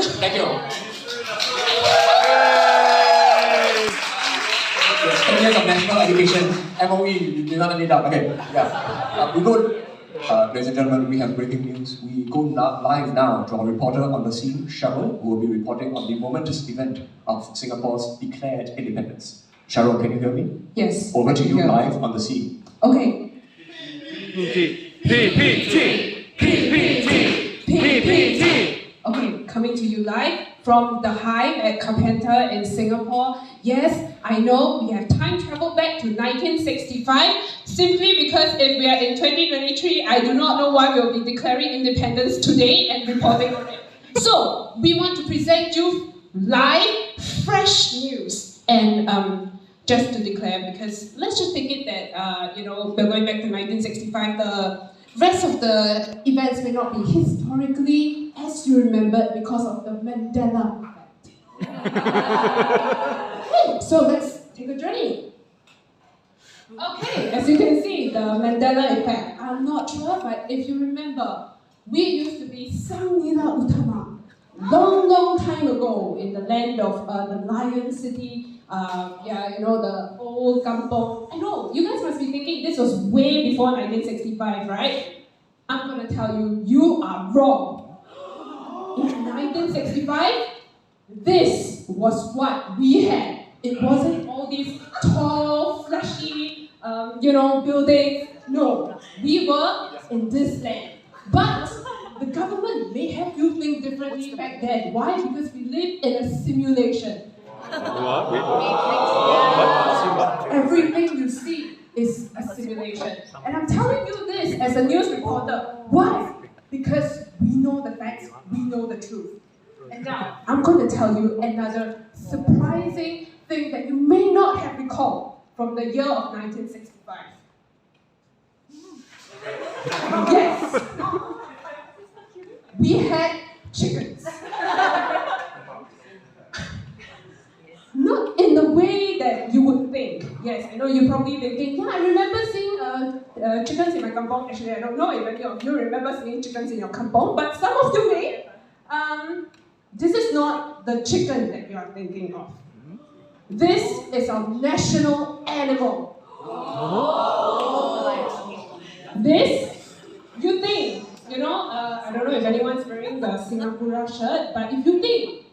Thank you. 10 years of national education, MOE, you did not need that. Okay, yeah. We go, ladies and gentlemen, we have breaking news. We go live now to our reporter on the scene, Cheryl, who will be reporting on the momentous event of Singapore's declared independence. Cheryl, can you hear me? Yes. Over to you live on the scene. Okay. Okay, coming to you live from the Hive at Carpenter in Singapore. Yes, I know we have time traveled back to 1965, simply because if we are in 2023, I do not know why we'll be declaring independence today and reporting on it. So, we want to present you live, fresh news. And just to declare, because let's just take it that, we're going back to 1965, the rest of the events may not be historically as you remembered because of the Mandela effect. So let's take a journey. Okay, as you can see, the Mandela effect. I'm not sure, but if you remember, we used to be Sang Nila Utama. Long time ago in the land of the Lion City, the old kampong. I know, you guys must be thinking this was way before 1965, right? I'm gonna tell you, you are wrong. In 1965, this was what we had. It wasn't all these tall, flashy, buildings. No, we were in this land. But the government may have you think differently back then. Why? Because we live in a simulation. Everything you see is a simulation. And I'm telling you this as a news reporter. Why? Because we know the facts, we know the truth. And now, I'm going to tell you another surprising thing that you may not have recalled from the year of 1965. Yes! We had chickens. Not in the way that you would think. Yes, I know you're probably thinking, yeah, I remember seeing chickens in my kampong. Actually, I don't know if any of you remember seeing chickens in your kampong, but some of you may. This is not the chicken that you are thinking of. This is our national animal. This, you think, I don't know if anyone's wearing the Singapura shirt, but if you think,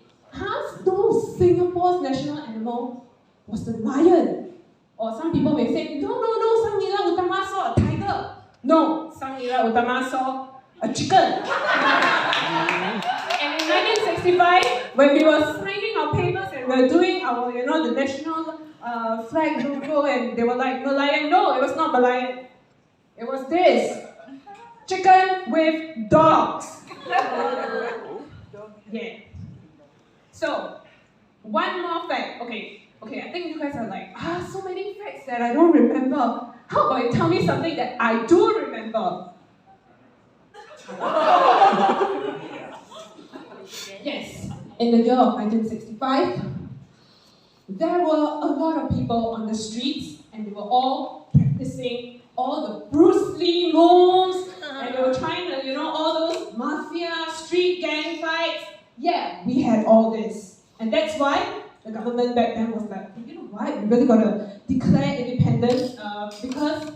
no, Singapore's national animal was the lion. Or some people may say, no, Sang Nila Utama saw a tiger. No, Sang Nila Utama saw a chicken. And in 1965, when we were signing our papers and we were doing our, the national flag logo, and they were like, Merlion. No, it was not Merlion. It was this. Chicken with dogs. Yeah. So, one more fact. Okay, I think you guys are like, so many facts that I don't remember. How about you tell me something that I do remember? Yes, in the year of 1965, there were a lot of people on the streets, and they were all practicing all the Bruce Lee moves, and they were trying to, all those mafia, street gang fights. Yeah, we had all this. And that's why the government back then was like, you know what, we really gotta declare independence, because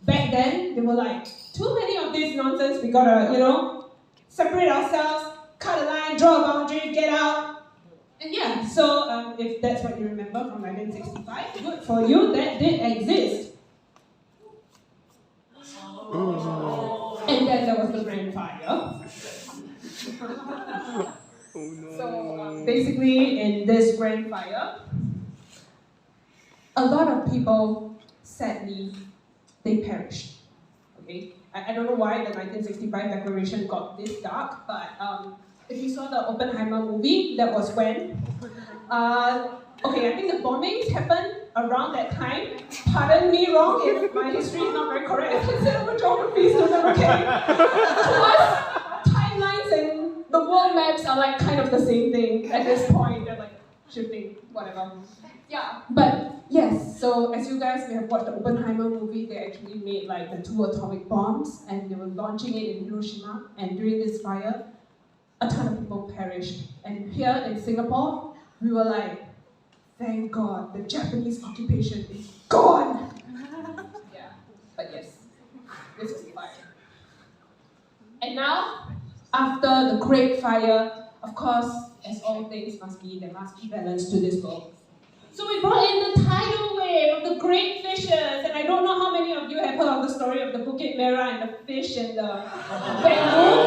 back then, they were like, too many of this nonsense, we gotta, separate ourselves, cut a line, draw a boundary, get out. And yeah, so if that's what you remember from 1965, good for you, that did exist. And then there was the Grand Fire. So basically, in this Grand Fire, a lot of people, sadly, they perished. Okay, I don't know why the 1965 declaration got this dark, but if you saw the Oppenheimer movie, that was when. Okay, I think the bombings happened around that time. Pardon me wrong if my history is not very correct. I consider my geography, so never can. To us, timelines and the world maps are like kind of the same thing at this point. They're like shifting, whatever. Yeah, but yes, so as you guys may have watched the Oppenheimer movie, they actually made like the 2 atomic bombs and they were launching it in Hiroshima, and during this fire, a ton of people perished. perished. And here in Singapore, we were like, thank God, the Japanese occupation is gone. Yeah, but yes, this was the fire. And now, after the Great Fire, of course, as all things must be, there must be balance to this world. So we brought in the tidal wave of the great fishes, and I don't know how many of you have heard of the story of the Bukit Merah and the fish and the bamboo,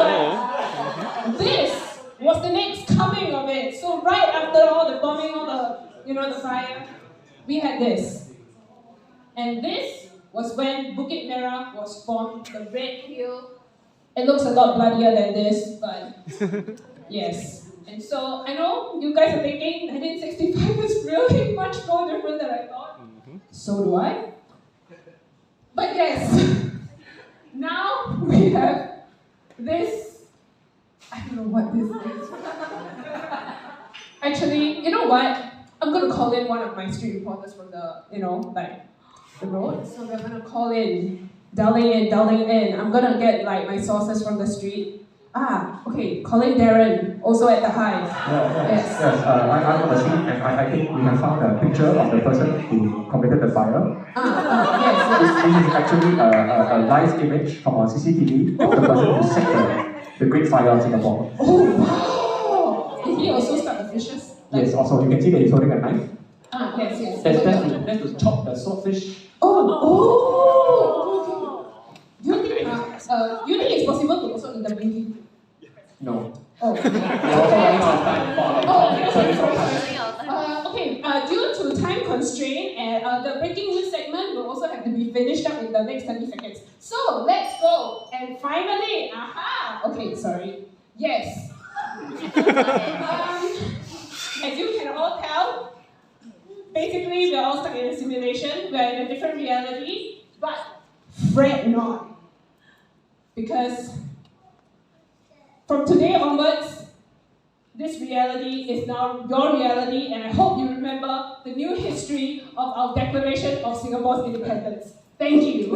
but this was the next coming of it. So right after all the bombing, all the fire, we had this. And this was when Bukit Merah was formed, the Red Hill. It looks a lot bloodier than this, but yes. And so, I know you guys are thinking 1965 is really much more different than I thought. So do I. But yes, now we have this. I don't know what this is. Actually, you know what? I'm going to call in one of my street reporters from the road. So we're going to call in, dialing in. I'm going to get my sources from the street. Okay, calling Darren, also at the Hive. Yes. I'm on the scene, and I think we have found a picture of the person who committed the fire. Yes. This is actually a live image from our CCTV of the person who set the Great Fire of Singapore. Oh, wow! Did he also start the fishes? Yes, also, you can see that he's holding a knife. Yes. That's to chop the swordfish. Do you think it's possible to also eat the baby? No. Oh. Due to time constraint, and the breaking news segment will also have to be finished up in the next 30 seconds. So let's go. And finally, okay, sorry. Yes. As you can all tell, basically we're all stuck in a simulation. We're in a different reality, but fret not. Because from today onwards, this reality is now your reality, and I hope you remember the new history of our Declaration of Singapore's Independence. Thank you.